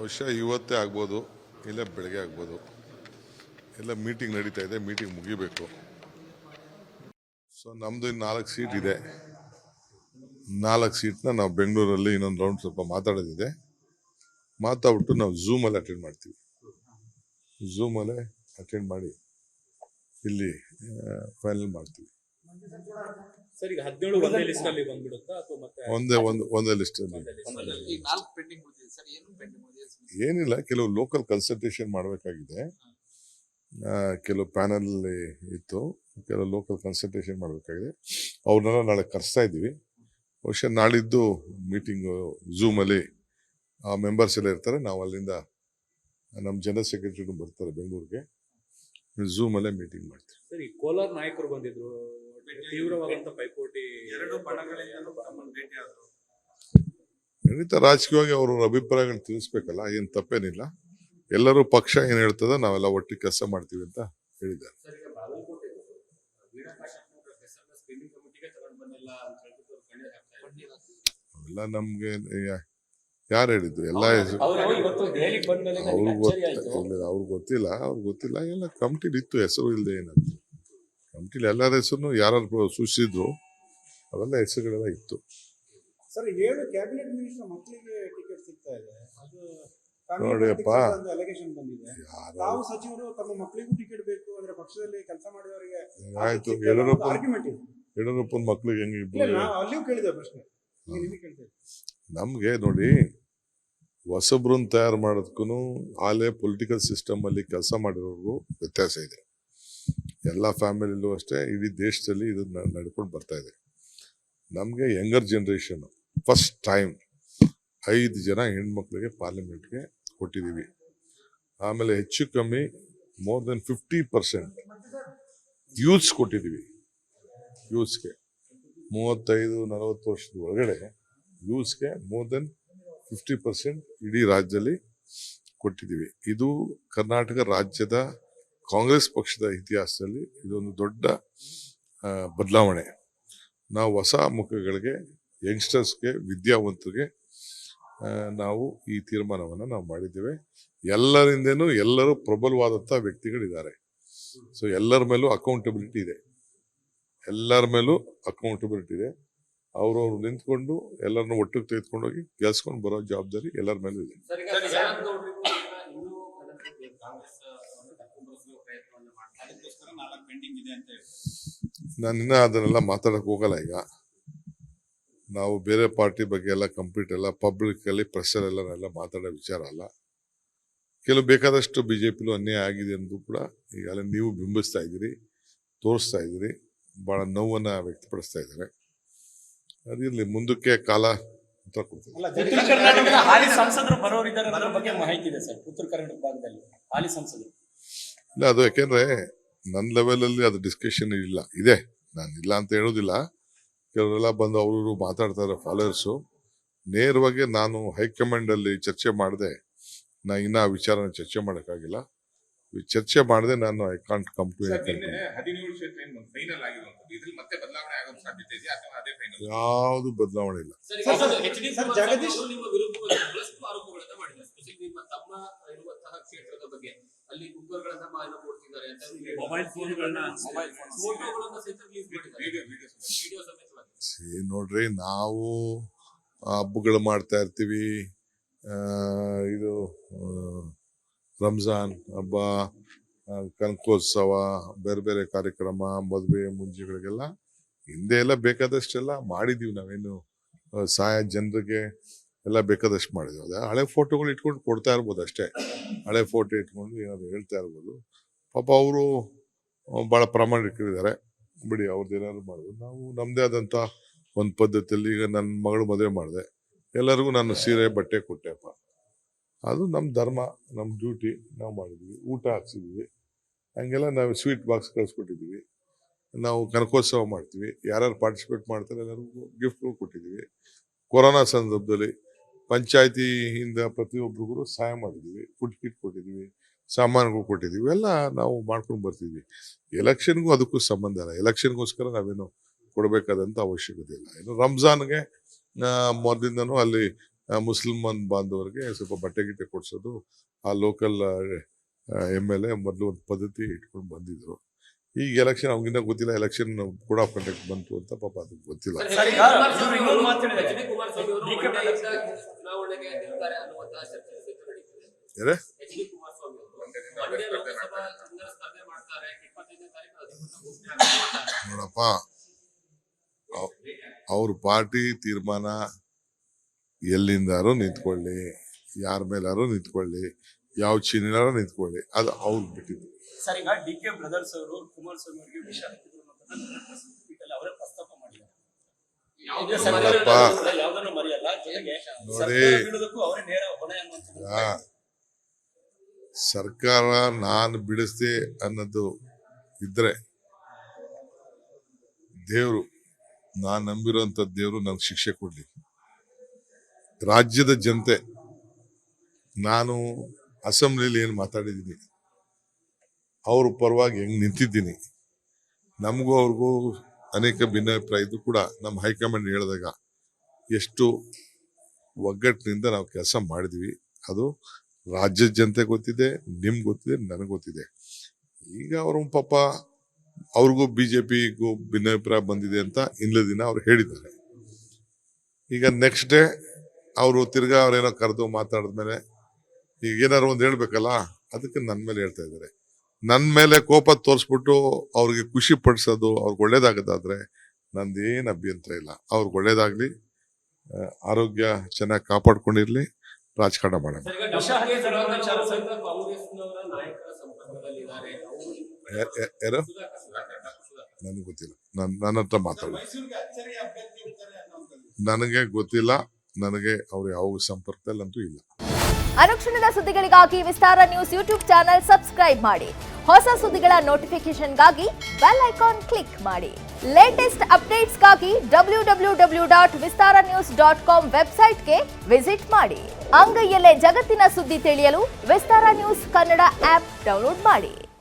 ಬಹುಶಃ ಇವತ್ತೇ ಆಗ್ಬೋದು, ಇಲ್ಲ ಬೆಳಗ್ಗೆ ಆಗ್ಬೋದು. ಎಲ್ಲ ಮೀಟಿಂಗ್ ನಡೀತಾ ಇದೆ, ಮೀಟಿಂಗ್ ಮುಗಿಬೇಕು. ಸೊ ನಮ್ಮದು ಇನ್ನು 4 ಸೀಟ್ ಇದೆ. 4 ಸೀಟ್ನ ನಾವು ಬೆಂಗಳೂರಲ್ಲಿ ಇನ್ನೊಂದು ರೌಂಡ್ ಸ್ವಲ್ಪ ಮಾತಾಡೋದಿದೆ. ಮಾತಾಡ್ಬಿಟ್ಟು ನಾವು ಝೂಮಲ್ಲಿ ಅಟೆಂಡ್ ಮಾಡ್ತೀವಿ. ಝೂಮಲ್ಲೇ ಅಟೆಂಡ್ ಮಾಡಿ ಇಲ್ಲಿ ಫೈನಲ್ ಮಾಡ್ತೀವಿ. ಸರ್, ಈಗ 17 ಒಂದೇ ಲಿಸ್ಟ್ ಅಲ್ಲಿ ಬಂದ್ಬಿಡುತ್ತಾ ಅಥವಾ ಮತ್ತೆ ಒಂದೇ ಲಿಸ್ಟ್ ಅಲ್ಲಿ? ಏನಿಲ್ಲ, ಕೆಲವು ಲೋಕಲ್ ಕನ್ಸಲ್ಟೇಷನ್ ಮಾಡಬೇಕಾಗಿದೆ. ಕೆಲವು ಪ್ಯಾನಲ್ ಇತ್ತು, ಕೆಲವು ಲೋಕಲ್ ಕನ್ಸಲ್ಟೇಷನ್ ಮಾಡಬೇಕಾಗಿದೆ. ಅವ್ರನ್ನೆಲ್ಲ ನಾಳೆ ಕರೆಸ್ತಾ ಇದ್ದೀವಿ. ಬಹುಶಃ ನಾಳಿದ್ದು ಮೀಟಿಂಗ್ ಝೂಮಲ್ಲಿ ಆ ಮೆಂಬರ್ಸ್ ಎಲ್ಲ ಇರ್ತಾರೆ. ನಾವು ಅಲ್ಲಿಂದ ನಮ್ಮ ಜನರಲ್ ಸೆಕ್ರೆಟರಿ ಬರ್ತಾರೆ ಬೆಂಗಳೂರಿಗೆ, ಝೂಮಲ್ಲೇ ಮೀಟಿಂಗ್ ಮಾಡ್ತೀವಿ. ಸರಿ, ಕೋಲಾರ ನಾಯಕರು ಬಂದಿದ್ರು, ತೀವ್ರವಾದಂತ ಪೈಪೋಟಿ ಎರಡು ಖಂಡಿತ ರಾಜಕೀಯವಾಗಿ ಅವ್ರ ಅಭಿಪ್ರಾಯಗಳನ್ನ ತಿಳಿಸ್ಬೇಕಲ್ಲ, ಏನು ತಪ್ಪೇನಿಲ್ಲ. ಎಲ್ಲರೂ ಪಕ್ಷ ಏನು ಹೇಳ್ತದ ನಾವೆಲ್ಲ ಒಟ್ಟಿಗೆ ಕೆಲಸ ಮಾಡ್ತೀವಿ ಅಂತ ಹೇಳಿದ್ದಾರೆ. ಅವೆಲ್ಲ ನಮ್ಗೆ ಯಾರು ಹೇಳಿದ್ದು? ಎಲ್ಲ ಅವ್ರಿಗೆ ಗೊತ್ತಿಲ್ಲ. ಎಲ್ಲ ಕಮಿಟಿಲಿ ಇತ್ತು, ಹೆಸರು ಇಲ್ಲದೆ ಏನಂತ. ಕಮಿಟಿಲಿ ಎಲ್ಲರ ಹೆಸರು ಯಾರು ಸೂಚಿಸಿದ್ರು, ಅವೆಲ್ಲ ಹೆಸರುಗಳೆಲ್ಲ ಇತ್ತು. ಸರ್, 7 ಕ್ಯಾಬಿನೆಟ್ ಮಿನಿಸ್ಟರ್ ಮಕ್ಕಳಿಗೆ ಟಿಕೆಟ್ ಸಿಗ್ತಾ ಇದೆ. ಅದು ನೋಡಿಯಪ್ಪ, ಅಲಿಗೇಷನ್ ಬಂದಿದೆ. ತಾವು ಸಚಿವರು ತಮ್ಮ ಮಕ್ಕಳಿಗೂ ಟಿಕೆಟ್ ಬೇಕು ಅಂದ್ರೆ ಪಕ್ಷದಲ್ಲಿ ಕೆಲಸ ಮಾಡಿದವರಿಗೆ ಆಯ್ತು. ಯಡಿಯೂರಪ್ಪನ ಮಕ್ಕಳಿಗೆ ಹೆಂಗೆ ಅಲ್ಲಿಯೂ ಕೇಳಿದೆ ಪ್ರಶ್ನೆ, ನಿಮಗೆ ಕೇಳ್ತೇವೆ. ನಮ್ಗೆ ನೋಡಿ, ಹೊಸಬ್ರನ್ನ ತಯಾರು ಮಾಡೋದಕ್ಕೂ ಹಾಲೇ ಪೊಲಿಟಿಕಲ್ ಸಿಸ್ಟಮ್ ಅಲ್ಲಿ ಕೆಲಸ ಮಾಡಿರೋರ್ಗೂ ವ್ಯತ್ಯಾಸ ಇದೆ. ಎಲ್ಲ ಫ್ಯಾಮಿಲಿಲೂ ಅಷ್ಟೇ, ಇಡೀ ದೇಶದಲ್ಲಿ ಇದು ನಡ್ಕೊಂಡು ಬರ್ತಾ ಇದೆ. ನಮಗೆ ಯಂಗರ್ ಜನರೇಷನ್ ಫಸ್ಟ್ ಟೈಮ್ 5 ಜನ ಹೆಣ್ಮಕ್ಳಿಗೆ ಪಾರ್ಲಿಮೆಂಟ್ಗೆ ಕೊಟ್ಟಿದ್ದೀವಿ. ಆಮೇಲೆ ಹೆಚ್ಚು ಕಮ್ಮಿ ಮೋರ್ ದೆನ್ 50% ಯೂತ್ಸ್ ಕೊಟ್ಟಿದ್ದೀವಿ. ಯೂತ್ಸ್ಗೆ 35-40 ವರ್ಷದ ಒಳಗಡೆ ಯೂತ್ಸ್ಗೆ ಮೋರ್ ದೆನ್ 50% ಇಡೀ ರಾಜ್ಯದಲ್ಲಿ ಕೊಟ್ಟಿದ್ದೀವಿ. ಇದು ಕರ್ನಾಟಕ ರಾಜ್ಯದ ಕಾಂಗ್ರೆಸ್ ಪಕ್ಷದ ಇತಿಹಾಸದಲ್ಲಿ ಇದೊಂದು ದೊಡ್ಡ ಬದಲಾವಣೆ. ನಾವು ಹೊಸ ಮುಖಗಳಿಗೆ, ಯಂಗ್ಸ್ಟರ್ಸ್ಗೆ, ವಿದ್ಯಾವಂತರಿಗೆ ನಾವು ಈ ತೀರ್ಮಾನವನ್ನು ನಾವು ಮಾಡಿದ್ದೇವೆ. ಎಲ್ಲರಿಂದನೂ ಎಲ್ಲರೂ ಪ್ರಬಲವಾದಂಥ ವ್ಯಕ್ತಿಗಳಿದ್ದಾರೆ. ಸೊ ಎಲ್ಲರ ಮೇಲೂ ಅಕೌಂಟಬಿಲಿಟಿ ಇದೆ. ಅವ್ರವ್ರು ನಿಂತ್ಕೊಂಡು ಎಲ್ಲರನ್ನೂ ಒಟ್ಟಿಗೆ ತೆಗೆದುಕೊಂಡೋಗಿ ಗೆಲ್ಸ್ಕೊಂಡು ಬರೋ ಜವಾಬ್ದಾರಿ ಎಲ್ಲರ ಮೇಲೂ ಇದೆ. ನಾನಿನ್ನ ಅದನ್ನೆಲ್ಲ ಮಾತಾಡಕ್ ಹೋಗಲ್ಲ. ಈಗ ನಾವು ಬೇರೆ ಪಾರ್ಟಿ ಬಗ್ಗೆ ಎಲ್ಲ ಕಂಪ್ಲೀಟ್ ಎಲ್ಲ ಪಬ್ಲಿಕ್ ಅಲ್ಲಿ ಪ್ರೆಷರ್ ಎಲ್ಲ ಮಾತಾಡೋ ವಿಚಾರ ಅಲ್ಲ. ಕೆಲವು ಬೇಕಾದಷ್ಟು ಬಿಜೆಪಿಲೂ ಅನ್ಯಾಯ ಆಗಿದೆ ಎಂದು ಕೂಡ ಈಗಾಗಲೇ ನೀವು ಬಿಂಬಿಸ್ತಾ ಇದ್ದೀರಿ, ತೋರಿಸ್ತಾ ಇದ್ದೀರಿ, ಬಹಳ ನೋವನ್ನ ವ್ಯಕ್ತಪಡಿಸ್ತಾ ಇದ್ದಾರೆ. ಅದಿರ್ಲಿ, ಮುಂದಕ್ಕೆ ಕಾಲ ಉತ್ತರ ಕೊಡ್ತೀವಿ. ಹಾಲಿ ಸಂಸದರು ಬರೋರಿದ್ದಾರೆ ಅನ್ನೋ ಬಗ್ಗೆ ಮಾಹಿತಿ ಇದೆ ಸರ್, ಉತ್ತರ ಕರ್ನಾಟಕ ಭಾಗದಲ್ಲಿ ಹಾಲಿ ಸಂಸದರು. ಇಲ್ಲ, ಅದು ಯಾಕೆಂದ್ರೆ ನನ್ನ ಲೆವೆಲ್ ಅಲ್ಲಿ ಅದು ಡಿಸ್ಕಷನ್ ಇದೆ. ನಾನು ಇಲ್ಲ ಅಂತ ಹೇಳೋದಿಲ್ಲ. ಕೆಲವರೆಲ್ಲ ಬಂದು ಅವರು ಮಾತಾಡ್ತಾರೆ ಫಾಲೋವರ್ಸು. ನೇರವಾಗಿ ನಾನು ಹೈಕಮಾಂಡ್ ಅಲ್ಲಿ ಚರ್ಚೆ ಮಾಡದೆ ನಾ ಇನ್ನ ಆ ವಿಚಾರನ ಚರ್ಚೆ ಮಾಡೋಕ್ಕಾಗಿಲ್ಲ. ಚರ್ಚೆ ಮಾಡದೆ ನಾನು ಐ ಕಾಂಟ್ ಕಮ್ ಟು ಯಾವುದು ಬದಲಾವಣೆ ಇಲ್ಲ. ಜಗದೀಶ್ ನೋಡ್ರಿ, ನಾವು ಹಬ್ಬಗಳು ಮಾಡ್ತಾ ಇರ್ತೀವಿ. ಇದು ರಂಜಾನ್ ಹಬ್ಬ, ಕನಕೋತ್ಸವ, ಬೇರೆ ಬೇರೆ ಕಾರ್ಯಕ್ರಮ, ಮದುವೆ ಮುಂಜಿಗಳಿಗೆಲ್ಲ ಹಿಂದೆ ಎಲ್ಲ ಬೇಕಾದಷ್ಟೆಲ್ಲ ಮಾಡಿದೀವಿ. ನಾವೇನು ಸಹಾಯ ಜನರಿಗೆ ಎಲ್ಲ ಬೇಕಾದಷ್ಟು ಮಾಡಿದ್ವಿ. ಅದೇ ಹಳೆ ಫೋಟೋಗಳು ಇಟ್ಕೊಂಡು ಕೊಡ್ತಾ ಇರ್ಬೋದು ಅಷ್ಟೇ. ಹಳೆ ಫೋಟೋ ಇಟ್ಕೊಂಡು ಏನಾದ್ರು ಹೇಳ್ತಾ ಇರ್ಬೋದು. ಪಾಪ ಅವರು ಭಾಳ ಪ್ರಾಮಾಣಿಕರಿದ್ದಾರೆ, ಬಿಡಿ, ಅವ್ರದ್ದು ಏನಾದ್ರು ಮಾಡೋದು. ನಾವು ನಮ್ಮದೇ ಆದಂಥ ಒಂದು ಪದ್ಧತಿಯಲ್ಲಿ, ಈಗ ನನ್ನ ಮಗಳು ಮದುವೆ ಮಾಡಿದೆ, ಎಲ್ಲರಿಗೂ ನಾನು ಸೀರೆ ಬಟ್ಟೆ ಕೊಟ್ಟೆಪ್ಪ. ಅದು ನಮ್ಮ ಧರ್ಮ, ನಮ್ಮ ಡ್ಯೂಟಿ, ನಾವು ಮಾಡಿದ್ವಿ. ಊಟ ಹಾಕ್ಸಿದ್ವಿ, ಹಂಗೆಲ್ಲ ನಾವು ಸ್ವೀಟ್ ಬಾಕ್ಸ್ ಕಳಿಸ್ಕೊಟ್ಟಿದ್ದೀವಿ. ನಾವು ಕನಕೋತ್ಸವ ಮಾಡ್ತೀವಿ, ಯಾರ್ಯಾರು ಪಾರ್ಟಿಸಿಪೇಟ್ ಮಾಡ್ತಾರೆ ಎಲ್ಲರಿಗೂ ಗಿಫ್ಟ್ಗಳು ಕೊಟ್ಟಿದ್ದೀವಿ. ಕೊರೋನಾ ಸಂದರ್ಭದಲ್ಲಿ ಪಂಚಾಯತಿಯಿಂದ ಪ್ರತಿಯೊಬ್ಬರಿಗೂ ಸಹಾಯ ಮಾಡಿದ್ದೀವಿ, ಫುಡ್ ಕಿಟ್ ಕೊಟ್ಟಿದ್ದೀವಿ, ಸಾಮಾನುಗಳು ಕೊಟ್ಟಿದ್ದೀವಿ. ಎಲ್ಲ ನಾವು ಮಾಡ್ಕೊಂಡು ಬರ್ತಿದ್ವಿ. ಎಲೆಕ್ಷನ್ಗೂ ಅದಕ್ಕೂ ಸಂಬಂಧ ಇಲ್ಲ. ಎಲೆಕ್ಷನ್ಗೋಸ್ಕರ ನಾವೇನು ಕೊಡಬೇಕಾದಂಥ ಅವಶ್ಯಕತೆ ಇಲ್ಲ. ಇನ್ನು ರಂಜಾನ್ಗೆ ಮೊದಲಿಂದನೂ ಅಲ್ಲಿ ಮುಸ್ಲಿಮಾನ್ ಬಾಂಧವರಿಗೆ ಸ್ವಲ್ಪ ಬಟ್ಟೆ ಗಿಟ್ಟೆ ಕೊಡ್ಸೋದು ಆ ಲೋಕಲ್ MLA ಮೊದಲು ಒಂದು ಪದ್ಧತಿ ಇಟ್ಕೊಂಡು ಬಂದಿದ್ರು. ಈಗ ಎಲೆಕ್ಷನ್ ಅವನಿಂದ ಗೊತ್ತಿಲ್ಲ, ಎಲೆಕ್ಷನ್ ಕೂಡ ಕಂಡಕ್ಟ್ ಬಂತು ಅಂತ ಪಾಪ ಅದಕ್ಕೆ ಗೊತ್ತಿಲ್ಲ. ಸರ್, ಈಗ ಇವ್ರು ಇನ್ನೊಂದು ಮಾತಾಡಿದ್ದಾರೆ. ಎಚ್ ಡಿ ಕುಮಾರಸ್ವಾಮಿ ಅವರು DK ಚುನಾವಣೆಗೆ ನಿಲ್ತಾರೆ ಅನ್ನುವಂತಹ ಚರ್ಚೆ ನಡೀತಿದೆ. ಏನೇ ಎಚ್ ಡಿ ಕುಮಾರಸ್ವಾಮಿ ಅವರು ಮಂಡ್ಯ ಲೋಕಸಭಾ ಚುನಾವಣೆ ಸ್ಪರ್ಧೆ ಮಾಡ್ತಾರೆ, 25ನೇ ತಾರೀಕು ಅಧಿಕೃತ ಘೋಷಣೆ ಆಗ್ತಾರೆ. ನೋಡಪ್ಪ, ಅವ್ರ ಪಾರ್ಟಿ ತೀರ್ಮಾನ, ಎಲ್ಲಿಂದಾರು ನಿಂತ್ಕೊಳ್ಳಿ, ಯಾರ ಮೇಲಾರು ನಿಂತ್ಕೊಳ್ಳಿ, ಯಾವ ಚಿಹ್ನೆಲಾರು ನಿಂತ್ಕೊಳ್ಳಿ, ಅದು ಅವ್ರಿಗೆ ಬಿಟ್ಟಿದ್ದು. ಸರ್, ಈಗ DK ಬ್ರದರ್ಸ್ ಅವರು ಕುಮಾರಸ್ವಾಮಿ ಅವರಿಗೆ ವಿಷ ಹಾಕಿದ್ರು ಅನ್ನೋದನ್ನ ಅವರೇ ಪ್ರಸ್ತಾಪ ಮಾಡಿದ್ದಾರೆ. ಯಾವ್ದನ್ನು ಮರೆಯಲ್ಲ, ಜೊತೆಗೆ ನೋಡಿ, ಬೀಳೋದಕ್ಕೂ ಅವರೇ ನೇರ ಹೊಣೆ ಅನ್ನುವಂಥದ್ದು. ಸರ್ಕಾರ ನಾನು ಬಿಡಿಸ್ದೆ ಅನ್ನೋದು ಇದ್ರೆ ದೇವರು, ನಾನು ನಂಬಿರುವಂತ ದೇವರು ನನಗೆ ಶಿಕ್ಷೆ ಕೊಡ್ಲಿ. ರಾಜ್ಯದ ಜನತೆ, ನಾನು ಅಸೆಂಬ್ಲಿಲಿ ಏನು ಮಾತಾಡಿದ್ದೀನಿ, ಅವ್ರ ಪರವಾಗಿ ಹೆಂಗ್ ನಿಂತಿದ್ದೀನಿ, ನಮಗೂ ಅವ್ರಿಗೂ ಅನೇಕ ಭಿನ್ನಾಭಿಪ್ರಾಯ ಇದ್ದು ಕೂಡ ನಮ್ಮ ಹೈಕಮಾಂಡ್ ಹೇಳಿದಾಗ ಎಷ್ಟು ಒಗ್ಗಟ್ಟಿನಿಂದ ನಾವು ಕೆಲಸ ಮಾಡಿದ್ವಿ. ಅದು ರಾಜ್ಯದ ಜನತೆ ಗೊತ್ತಿದೆ, ನಿಮ್ಗೆ ಗೊತ್ತಿದೆ, ನನಗೆ ಗೊತ್ತಿದೆ. ಈಗ ಅವರು ಪಾಪ ಅವ್ರಿಗೂ BJPಗೂ ಭಿನ್ನಾಭಿಪ್ರಾಯ ಬಂದಿದೆ ಅಂತ ಹಿಂದಿನ ದಿನ ಅವ್ರು ಹೇಳಿದ್ದಾರೆ. ಈಗ ನೆಕ್ಸ್ಟ್ ಡೇ ಅವರು ತಿರ್ಗಾ ಅವ್ರೇನೋ ಕರೆದು ಮಾತಾಡಿದ್ಮೇಲೆ ಈಗ ಏನಾದ್ರು ಒಂದು ಹೇಳ್ಬೇಕಲ್ಲ, ಅದಕ್ಕೆ ನನ್ನ ಮೇಲೆ ಹೇಳ್ತಾ ಇದ್ದಾರೆ. ನನ್ನ ಮೇಲೆ ಕೋಪ ತೋರಿಸ್ಬಿಟ್ಟು ಅವ್ರಿಗೆ ಖುಷಿ ಪಡಿಸೋದು, ಅವ್ರಿಗೆ ಒಳ್ಳೇದಾಗದಾದ್ರೆ ನಂದೇನು ಅಭ್ಯಂತರ ಇಲ್ಲ. ಅವ್ರಿಗೆ ಒಳ್ಳೇದಾಗ್ಲಿ, ಆರೋಗ್ಯ ಚೆನ್ನಾಗಿ ಕಾಪಾಡ್ಕೊಂಡಿರ್ಲಿ, ರಾಜಕಾರಣ ಮಾಡೋಣ. ಕಾಂಗ್ರೆಸ್ನವರ ನಾಯಕರ ಸಂಪರ್ಕದಲ್ಲಿದ್ದಾರೆ. ಯಾರು ನನಗೆ ಗೊತ್ತಿಲ್ಲ, ನನ್ನ ಹತ್ರ ಮಾತಾಡ, ನನಗೆ ಗೊತ್ತಿಲ್ಲ, ನನಗೆ ಅವ್ರು ಯಾವ ಸಂಪರ್ಕದಲ್ಲಂತೂ ಇಲ್ಲ. ಅನುಕ್ಷಣದ ಸುದ್ದಿಗಳಿಗಾಗಿ ವಿಸ್ತಾರ ನ್ಯೂಸ್ ಯೂಟ್ಯೂಬ್ ಚಾನೆಲ್ ಸಬ್ಸ್ಕ್ರೈಬ್ ಮಾಡಿ. ಹೊಸ ಸುದ್ದಿಗಳ ನೋಟಿಫಿಕೇಶನ್ಗಾಗಿ ಬೆಲ್ ಐಕಾನ್ ಕ್ಲಿಕ್ ಮಾಡಿ. ಲೇಟೆಸ್ಟ್ ಅಪ್ಡೇಟ್ಸ್ಗಾಗಿ www.vistaranews.com ವೆಬ್ಸೈಟ್ಗೆ ವಿಸಿಟ್ ಮಾಡಿ. ಅಂಗೈಯಲ್ಲೇ ಜಗತ್ತಿನ ಸುದ್ದಿ ತಿಳಿಯಲು ವಿಸ್ತಾರ ನ್ಯೂಸ್ ಕನ್ನಡ ಆಪ್ ಡೌನ್ಲೋಡ್ ಮಾಡಿ.